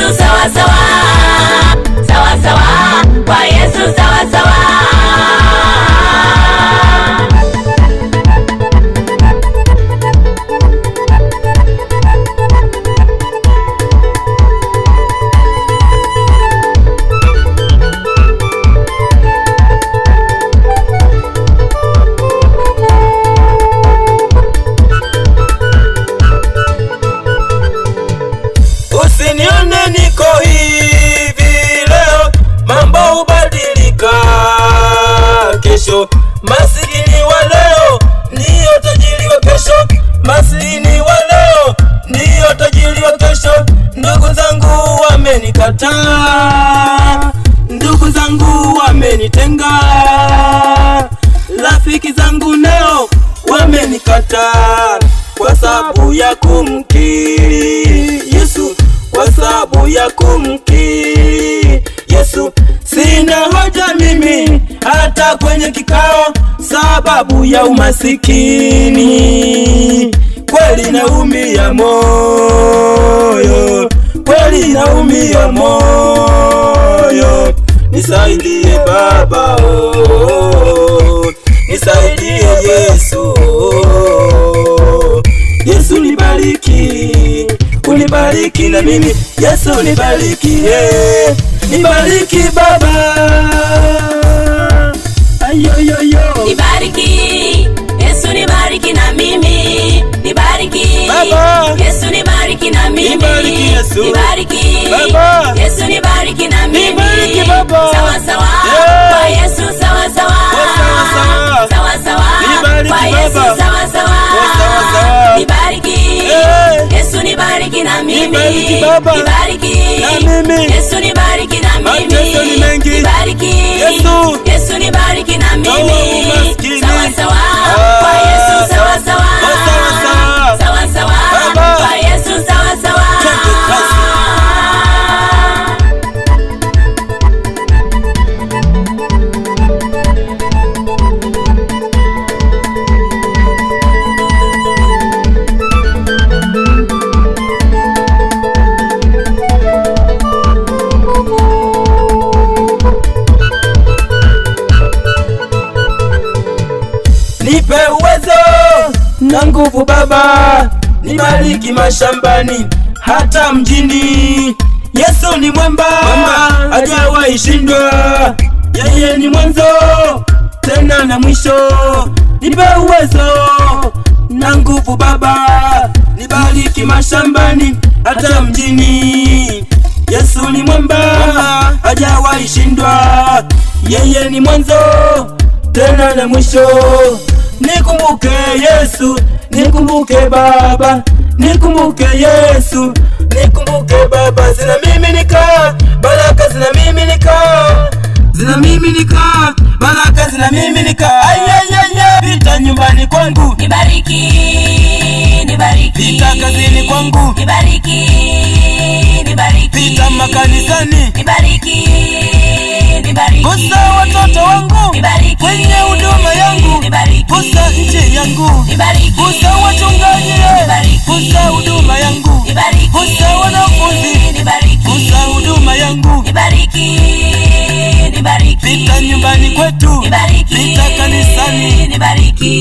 Yesu sawa sawa, sawa sawa, kwa Yesu sawa sawa. Usinione niko hivi leo, mambo hubadilika kesho. Masikini wa leo ndio tajiri wa kesho, masikini wa leo ndio tajiri wa kesho. Ndugu zangu wamenikataa, ndugu zangu wamenitenga, rafiki zangu leo wamenikataa kwa sababu ya kumkiri Yesu, kwa sababu ya kumkiri Yesu. Sina hoja mimi hata kwenye kikao, sababu ya umasikini. Kweli naumia moyo, kweli naumia moyo. Nisaidie Baba, oh, nisaidie Yesu, oh. Yesu nibariki, unibariki na mimi. Yesu nibariki, nibariki Baba. Ayoyoyo, nibariki Yesu, nibariki na mimi. Nibariki Baba. Yesu, nibariki na mimi. Nibariki Yesu, nibariki Baba. Yesu, nibariki na mimi. Nibariki Baba. Sawa sawa, kwa Yesu sawa sawa, sawa sawa, sawa sawa, kwa Yesu Baba. sawa sawa, sawa sawa. Nibariki Yesu, nibariki na mimi. Nibariki Baba. Nibariki na mimi. Yesu, nibariki na mimi. Mateso ni mengi. Nibariki Yesu. Yesu, nibariki na mimi. Umaskini. Sawa sawa, kwa Yesu sawa sawa, sawa sawa. sawa sawa, Baba. kwa Yesu sawa sawa. Twende kazi. Nipe uwezo na nguvu Baba, nibariki mashambani hata mjini. Yesu ni mwamba, hajawahi shindwa. Yeye ni mwanzo tena na mwisho. Nipe uwezo na nguvu Baba, nibariki mashambani hata mjini. Yesu ni mwamba, hajawahi shindwa. Yeye ni mwanzo tena na mwisho. Nikumbuke Yesu, nikumbuke Baba, nikumbuke Yesu, nikumbuke Baba. Zina mimi nika baraka, zina mimi nika, zina mimi nika baraka, zina mimi nika. Ayayaya, vita nyumbani kwangu Nibariki, nibariki. vita kazini kwangu Nibariki, nibariki. vita makanisani Nibariki, nibariki. gusa watoto wangu Nibariki, kwenye huduma yangu, nibariki. gusa nchi yangu, Nibariki, gusa wachungaji, nibariki. gusa huduma yangu, Nibariki, gusa wanafunzi, nibariki. gusa huduma yangu. Nibariki, nibariki. Vita nyumbani kwetu, Nibariki, vita kanisani. nibariki.